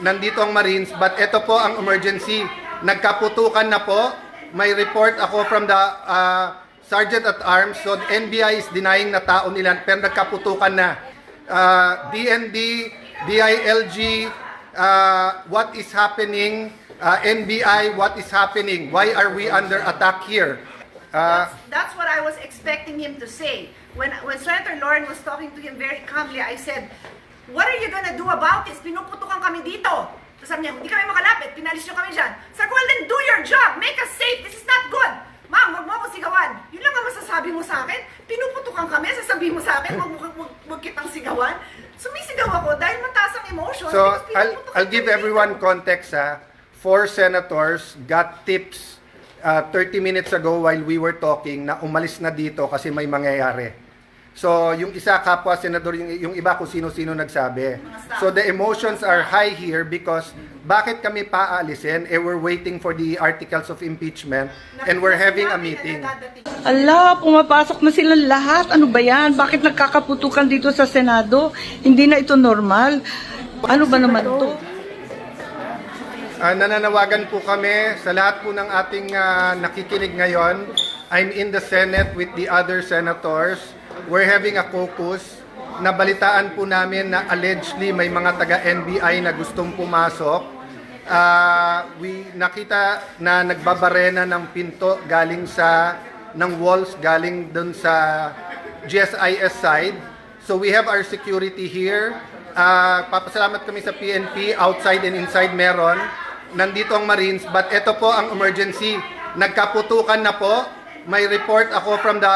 Nandito ang Marines, but ito po ang emergency. Nagkaputukan na po. May report ako from the Sergeant at Arms. So NBI is denying na tao nila, pero nagkaputukan na. DND, DILG, what is happening? NBI, what is happening? Why are we under attack here? That's what I was expecting him to say. When Senator Lauren was talking to him very calmly, I said, what are you gonna do about this? Pinuputukan kami dito. Tapos sabi niya, hindi kami makalapit, pinalis niyo kami dyan. Sabi ko, well then do your job, make us safe, this is not good. Ma'am, wag mo ako sigawan. Yun lang ang masasabi mo sa akin. Pinuputukan kami, sasabihin mo sa akin, wag kitang sigawan. Sumisigaw ako dahil mataas ang emotion. So, I'll give everyone context. 4 senators got tips 30 minutes ago while we were talking na umalis na dito kasi may mangyayari. So, yung isa kapwa senador, yung iba kung sino-sino nagsabi. So, the emotions are high here because bakit kami paalisin? We're waiting for the articles of impeachment and we're having a meeting. Ala, pumapasok na silang lahat. Ano ba yan? Bakit nagkakaputukan dito sa Senado? Hindi na ito normal. Ano ba naman to? Nananawagan po kami sa lahat po ng ating nakikinig ngayon. I'm in the Senate with the other senators. We're having a caucus. Nabalitaan po namin na allegedly may mga taga-NBI na gustong pumasok. Nakita na nagbabarena ng pinto galing ng walls galing dun sa GSIS side. So we have our security here. Papasalamat kami sa PNP, outside and inside meron. Nandito ang Marines, but ito po ang emergency. Nagkaputukan na po. May report ako from the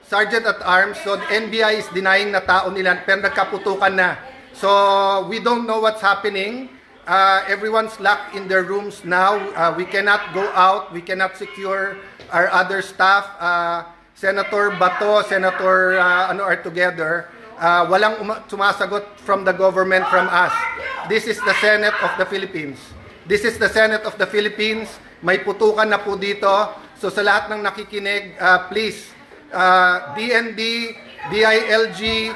Sergeant at Arms. So NBI is denying na tao nila, pero nagkaputukan na. So we don't know what's happening. Everyone's locked in their rooms now. We cannot go out. We cannot secure our other staff. Senator Bato, Senator are together. Walang sumasagot from the government, from us. This is the Senate of the Philippines. This is the Senate of the Philippines. May putukan na po dito. So sa lahat ng nakikinig, please, DND, DILG,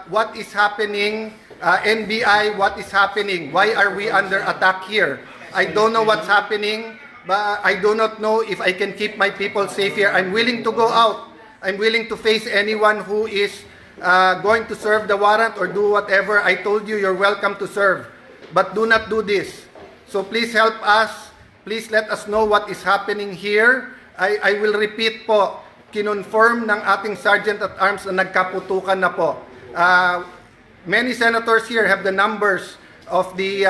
what is happening? NBI, what is happening? Why are we under attack here? I don't know what's happening, but I do not know if I can keep my people safe here. I'm willing to go out. I'm willing to face anyone who is going to serve the warrant or do whatever. I told you, you're welcome to serve. But do not do this. So please help us. Please let us know what is happening here. I will repeat po, kinonfirm ng ating Sergeant at Arms na nagkaputukan na po. Many senators here have the numbers of the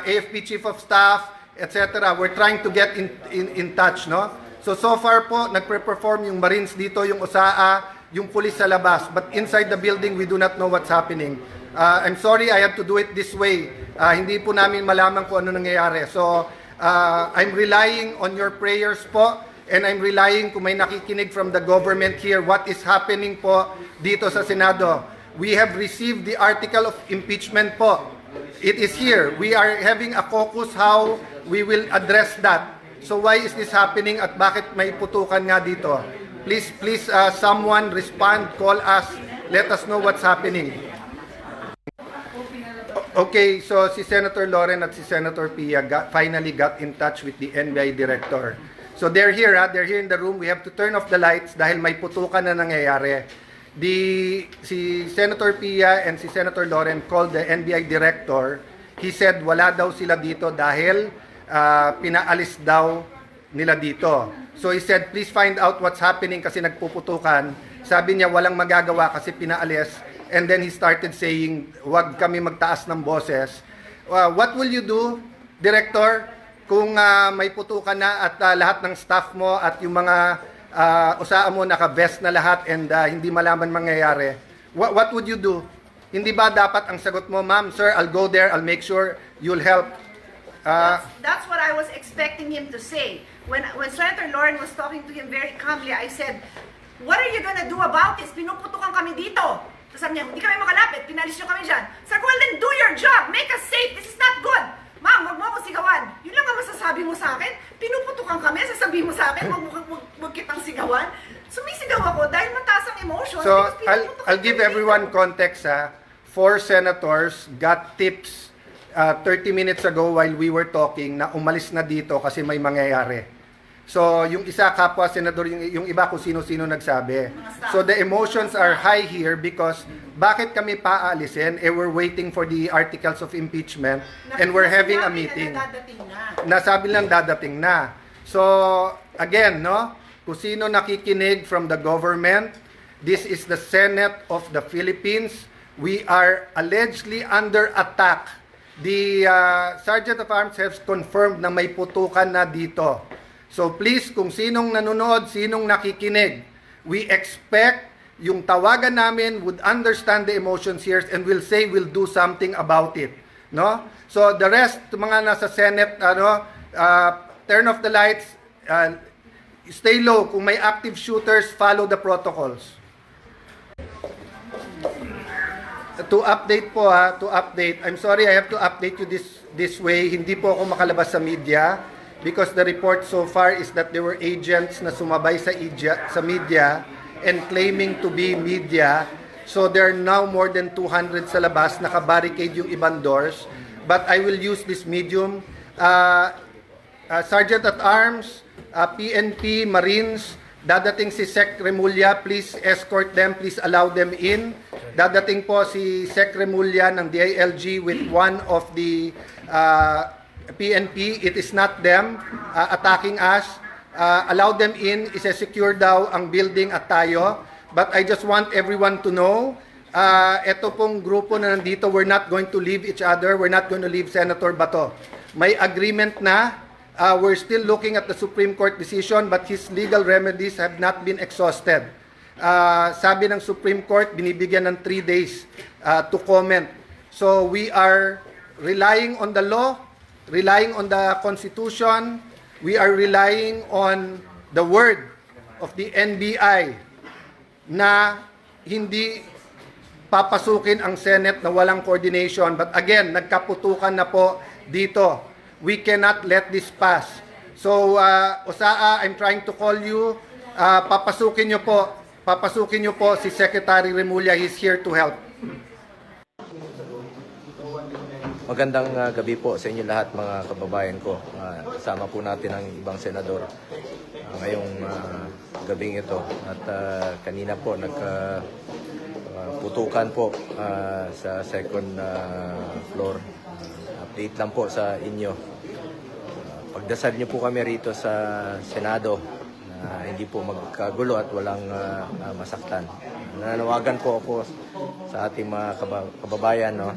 AFP Chief of Staff, etc. We're trying to get in touch, no? So far po, nagpe-perform yung Marines dito, yung OSAA, yung pulis sa labas. But inside the building, we do not know what's happening. I'm sorry I have to do it this way. Hindi po namin malaman kung ano nangyayari. So, I'm relying on your prayers po. And I'm relying kung may nakikinig from the government here, what is happening po dito sa Senado. We have received the article of impeachment po. It is here. We are having a caucus how we will address that. So why is this happening at bakit may putukan nga dito? Please, someone respond, call us, let us know what's happening. Okay, so si Senator Lauren at si Senator Pia finally got in touch with the NBI director. So they're here, they're here in the room. We have to turn off the lights dahil may putukan na nangyayari. Si Senator Pia and si Senator Lauren called the NBI director. He said wala daw sila dito dahil pinaalis daw nila dito. So he said, please find out what's happening kasi nagpuputukan. Sabi niya walang magagawa kasi pinaalis. And then he started saying, wag kami magtaas ng boses. What will you do, Director, kung may putukan na at lahat ng staff mo at yung mga usaa mo naka-vest na lahat and hindi malaman mangyayari? What would you do? Hindi ba dapat ang sagot mo, ma'am, sir, I'll go there, I'll make sure you'll help? That's what I was expecting him to say. When Senator Lauren was talking to him very calmly, I said, what are you gonna do about this? Pinuputukan kami dito. Tapos sabi niya, hindi kami makalapit, pinalis niyo kami dyan. Sabi ko, well then do your job, make us safe, this is not good. Ma'am, wag mo ako sigawan. Yun lang ang masasabi mo sa akin. Pinuputukan kami, sasabihin mo sa akin, wag kitang sigawan. Sumisigaw ako dahil mataas ang emotion. So, I'll give everyone context. 4 senators got tips 30 minutes ago while we were talking na umalis na dito kasi may mangyayari. So, yung isa kapwa senador, yung iba kung sino-sino nagsabi. So, the emotions are high here because bakit kami paalisin? We're waiting for the articles of impeachment and we're having a meeting. Nasabi lang dadating na. So, again, no? Kung sino nakikinig from the government, this is the Senate of the Philippines. We are allegedly under attack. The Sergeant of Arms has confirmed na may putukan na dito. So please, kung sinong nanonood, sinong nakikinig, we expect yung tawagan namin would understand the emotions here and will say we'll do something about it. No? So the rest, mga nasa Senate, turn off the lights, stay low. Kung may active shooters, follow the protocols. To update po to update. I'm sorry I have to update you this way. Hindi po ako makalabas sa media because the report so far is that there were agents na sumabay sa media and claiming to be media. So there are now more than 200 sa labas, naka-barricade yung ibang doors. But I will use this medium. Sergeant at Arms, PNP, Marines, dadating si Sec Remulla, please escort them, please allow them in. Dadating po si Sec Remulla ng DILG with one of the PNP. It is not them attacking us. Allow them in. Isa-secure daw ang building at tayo. But I just want everyone to know, ito pong grupo na nandito, we're not going to leave each other. We're not going to leave Senator Bato. May agreement na. We're still looking at the Supreme Court decision, but his legal remedies have not been exhausted. Sabi ng Supreme Court, binibigyan ng 3 days to comment. So we are relying on the law, relying on the Constitution, we are relying on the word of the NBI na hindi papasukin ang Senate na walang coordination. But again, nagkaputukan na po dito. We cannot let this pass. So, Osaa, I'm trying to call you. Papasukin nyo po si Secretary Remulla. He's here to help. Magandang gabi po sa inyo lahat mga kababayan ko. Kasama po natin ang ibang senador ngayong gabing ito. At kanina po nagputukan po sa second floor. Update lang po sa inyo. Pagdasal niyo po kami rito sa Senado na hindi po magkagulo at walang masaktan. Nananawagan po ako sa ating mga kababayan na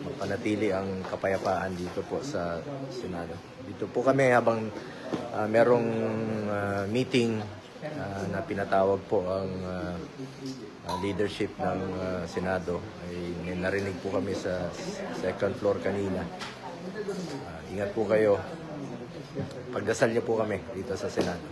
mapanatili ang kapayapaan dito po sa Senado. Dito po kami habang merong meeting na pinatawag po ang leadership ng Senado. Ay narinig po kami sa second floor kanina. Ingat po kayo. Pagdasal niyo po kami dito sa Senado.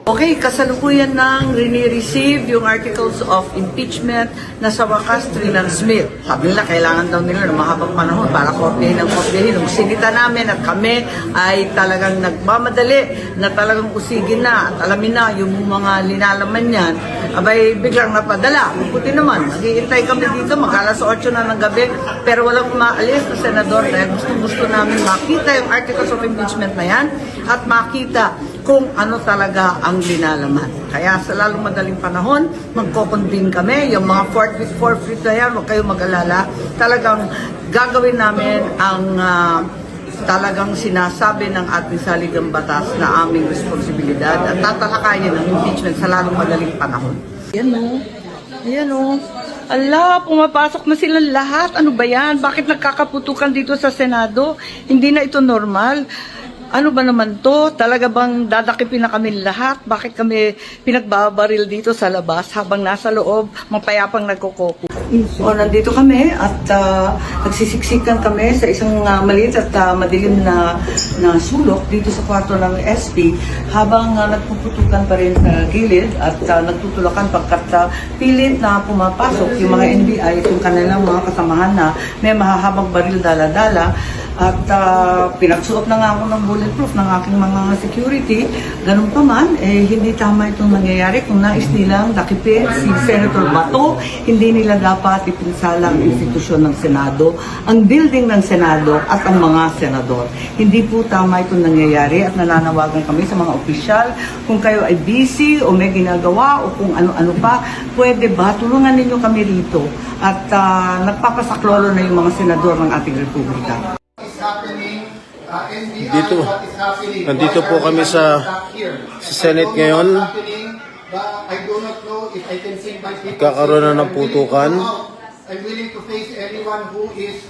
Okay, kasalukuyan nang rini-receive yung articles of impeachment na sa wakas Trinan-Smith. Sabi nila, kailangan daw nila ng mahabang panahon para kopyahin ng kopyahin. Nung sinita namin at kami ay talagang nagmamadali na talagang usigin na at alamin na yung mga linalaman niyan, abay biglang napadala. Buti naman, mag-iintay kami dito, mag-alas 8 na ng gabi, pero walang umaalis na senador dahil gusto namin makita yung articles of impeachment na yan at makita kung ano talaga ang linalaman. Kaya sa lalong madaling panahon, magko-convene kami. Yung mga forfeit na yan, huwag kayong mag-alala. Talagang gagawin namin ang talagang sinasabi ng ating saligang batas na aming responsibilidad at tatalakayin ang impeachment sa lalong madaling panahon. Yan o. Ayan o. Ala, pumapasok na silang lahat. Ano ba yan? Bakit nagkakaputukan dito sa Senado? Hindi na ito normal. Ano ba naman to? Talaga bang dadakipin na kami lahat? Bakit kami pinagbabaril dito sa labas habang nasa loob, mapayapang nagkokoko? So, nandito kami at nagsisiksikan kami sa isang maliit at madilim na sulok dito sa kwarto ng SP habang nagpuputukan pa rin sa gilid at nagtutulakan pagkat pilit na pumapasok yung mga NBI at yung kanilang mga kasamahan na may mahahabang baril dala-dala. At pinagsuot na nga ako ng bulletproof ng aking mga security. Ganun pa man, hindi tama itong nangyayari. Kung nais nilang dakipin si Senator Bato, hindi nila dapat ipinsala ang institusyon ng Senado, ang building ng Senado at ang mga senador. Hindi po tama itong nangyayari at nananawagan kami sa mga opisyal. Kung kayo ay busy o may ginagawa o kung ano-ano pa, pwede ba tulungan ninyo kami rito? At nagpapasaklolo na yung mga senador ng ating republika. Dito, nandito po kami sa Senate ngayon. Kakaroon na ng putukan. I'm willing to face anyone who is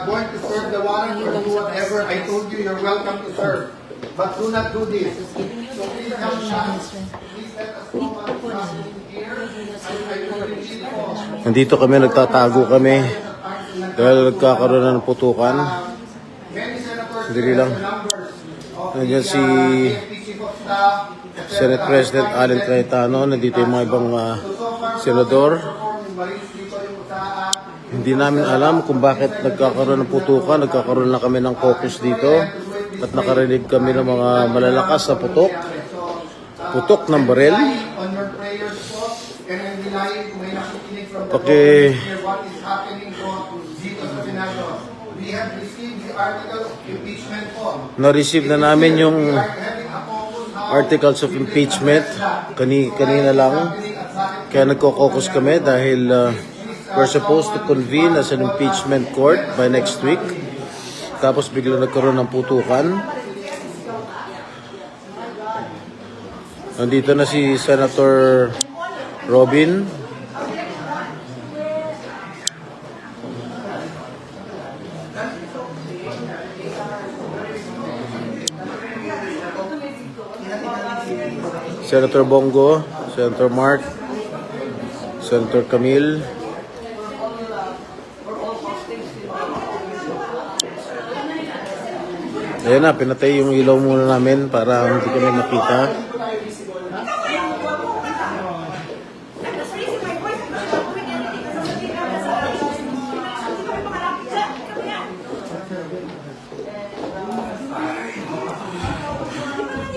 going to serve the warrant or do whatever. I told you you're welcome to serve. But do not do this. So please come back. Please let us know what is happening here. I will repeat all. Nandito kami, nagtatago kami. Dahil nagkakaroon na ng putukan. Dili lang. Nandiyan si Senate President Allen Cayetano. Nandito yung mga ibang senador. Hindi namin alam kung bakit nagkakaroon ng putukan. Nagkakaroon lang kami ng caucus dito. At nakarinig kami ng mga malalakas na putok. Putok ng barel. Na-receive na namin yung articles of impeachment kanina lang. Kaya nagko-caucus kami dahil we're supposed to convene as an impeachment court by next week. Tapos bigla nagkaroon ng putukan. Nandito na si Senator Robin. Senator Bongo, Senator Mark, Senator Camille. Ayan na, pinatay yung ilaw muna namin para hindi kami makita.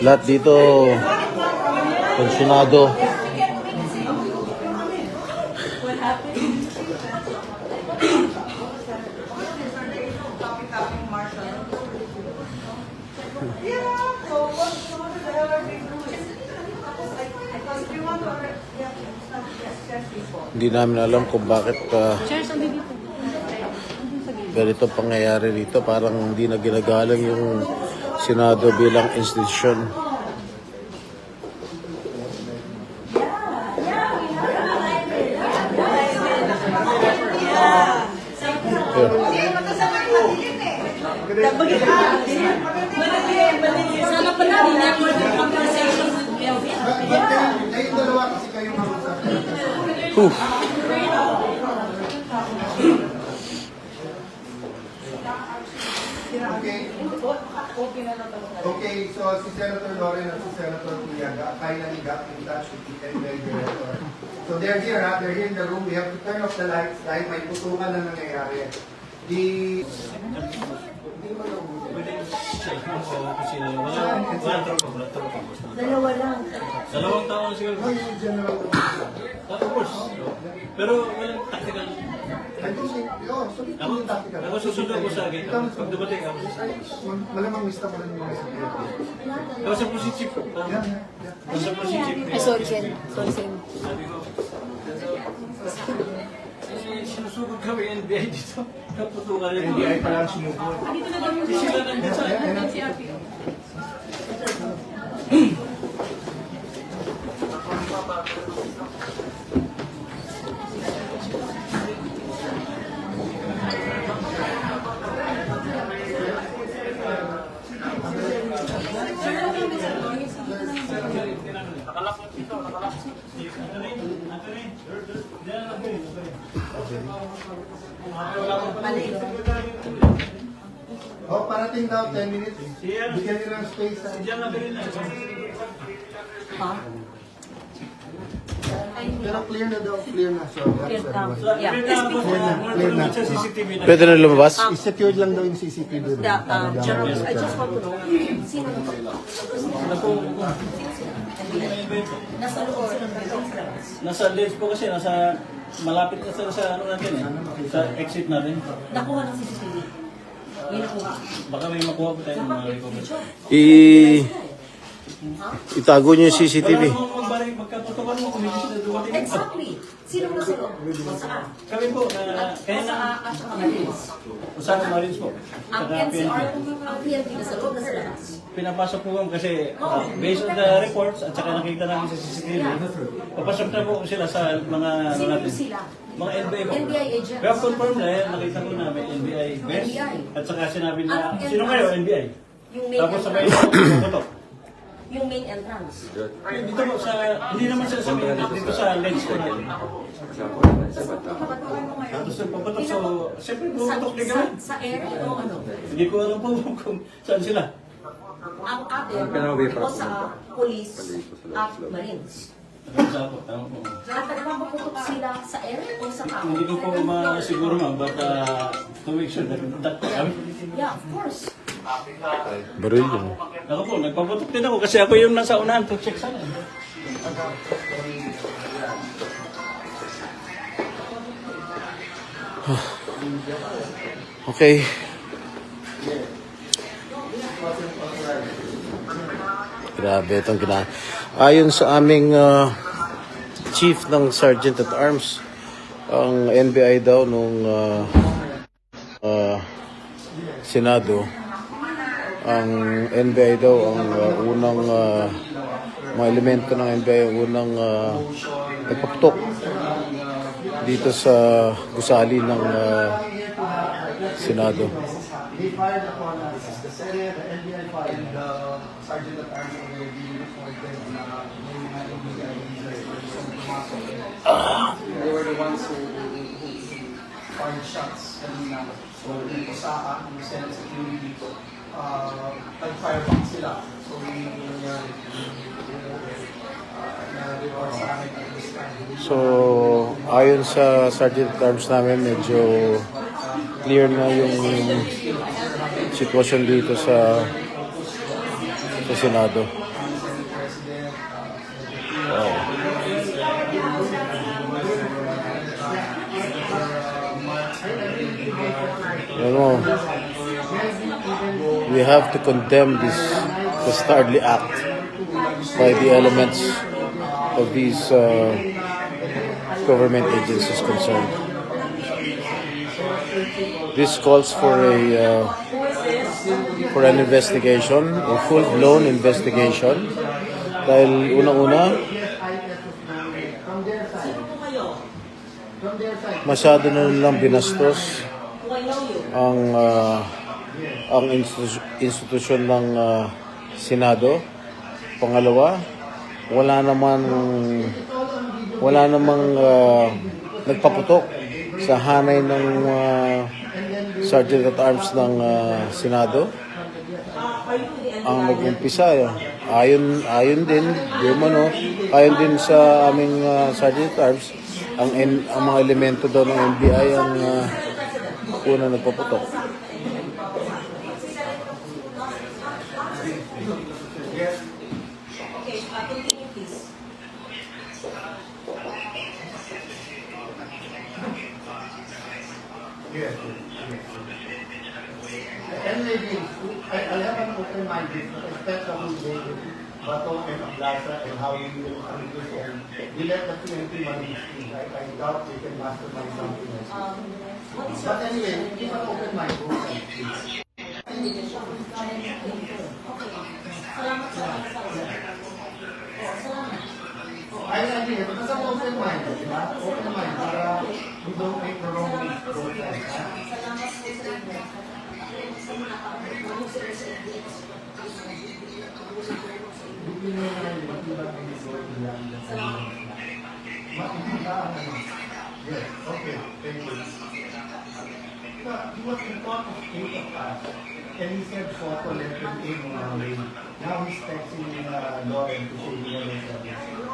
Lahat dito pensyonado. Hindi namin alam kung bakit ganito pangyayari dito. Parang hindi na ginagalang yung Senado bilang institusyon. Sana pa natin network yung conversation with Melvin. Kayong dalawa kasi kayong mag-usap. Okay, so si Senator Loren at si Senator Cuyaga finally got in touch with the NBI director. So they're here, they're here in the room. We have to turn off the lights dahil may putukan na nangyayari. Dalawa lang. Dalawang taon siguro. Tapos, pero walang tactical. Ako susunod ako sa akin. Pag dumating ako sa akin. Malamang mista mo rin yung security. Ako sa positive. Ako sa positive. Solchen. Solchen. Sabi ko, sinusugod kami NBI dito. Kaputukan yung NBI pala sumugod. Dito na daw yung Sila nandun sa si Api. nakalakot dito, nakalakot. Anthony. Diyan lang din. Oh, parating daw 10 minutes. Bigyan nila ng space. Diyan lang din. Ha? Pero clear na daw, clear na. So, that's everyone. Yeah. Clear na. Sa CCTV na. Pwede na lumabas? I-secured lang daw yung CCTV. General, I just want to know, sino na to? Nasa loob sila ng building. Nasa lens po kasi, malapit na sa ano natin eh. Sa exit natin. Nakuha ng CCTV. May nakuha. Baka may makuha po tayo ng mga recovery. Itago niyo yung CCTV. Wala namang magbalik, magkatutukan mo, kumilis na dumating. Exactly. Sino nasa loob? Saan? Kami po, kaya na, At saka Marines. usama Marines po. Ang Saka NCR, PNP. ang PNP nasa loob, nasa labas. Pinapasok po kami kasi based on the reports at saka nakita namin sa CCTV, papasok na po sila sa mga ano Sino natin. sila? Mga NBI po. NBI agents. Kaya confirm na yan, nakita ko na may NBI best. NBI. At saka sinabi na, Anong sino kayo? NBI. Yung main Tapos sabay entrance. ito. Yung main entrance. Dito po sa, hindi naman sila sa main, dito sa lens ko natin. Tapos papatok, so, siyempre pumatok din kami. Sa area o ano? Hindi ko alam po kung saan sila. Ang atin o sa police at marines. Sa po, tama po. At nagpapaputok sila sa area o sa tao? Hindi ko po masiguro ma'am, but to make sure that kami. Yeah, of course. Baril yun. Ako po, nagpaputok din ako kasi ako yung nasa unahan to check sana. Okay. Grabe itong gina. Ayon sa aming chief ng Sergeant at Arms, ang NBI daw nung Senado, ang NBI daw ang unang mga elemento ng NBI ang unang nagpaputok dito sa gusali ng Senado. They fired upon us. The Senate, the NBI fired, the Sergeant at Arms already reported na may mga NBI users na pumasok. They were the ones who fired shots kanina. So, yung Posaa, yung Senate security, nag-fire back sila. So, yung na-report sa amin at this time. So, ayon sa Sergeant at Arms namin, medyo clear na yung sitwasyon dito sa Senado. Wow. Ano, we have to condemn this dastardly act by the elements of these government agencies concerned. This calls for an investigation, a full-blown investigation. Dahil unang-una, masyado na nilang binastos ang institusyon ng Senado. Pangalawa, wala namang nagpaputok sa hanay ng Sergeant at Arms ng Senado. Ang nag-umpisa, ayon din sa aming Sergeant at Arms, ang mga elemento daw ng NBI ang una nagpaputok. Continue please. Yes. And maybe, I'll have an open mind, especially David Bato and Ablasa and how we will handle this and we let the PNP money speak. I doubt they can mastermind something like this. What is But anyway, keep an open mind. Go ahead, please. Salamat sa salamat. I agree, basta open mind, di ba? Open mind para we don't make the wrong mistake. Salamat po sa inyo. Yes, okay, thank you. He was in talk of 8 of us, and he said photo let him in. Now he's texting Lauren to say he was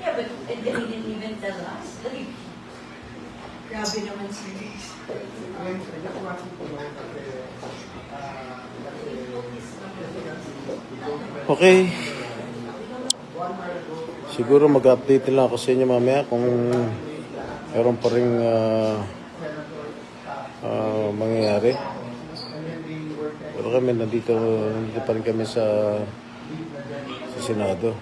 Yeah, but they didn't even tell us. Grabe naman sila. Okay. Siguro mag-update lang ako sa inyo mamaya kung meron pa rin mangyayari. Pero kami nandito pa rin kami sa Senado.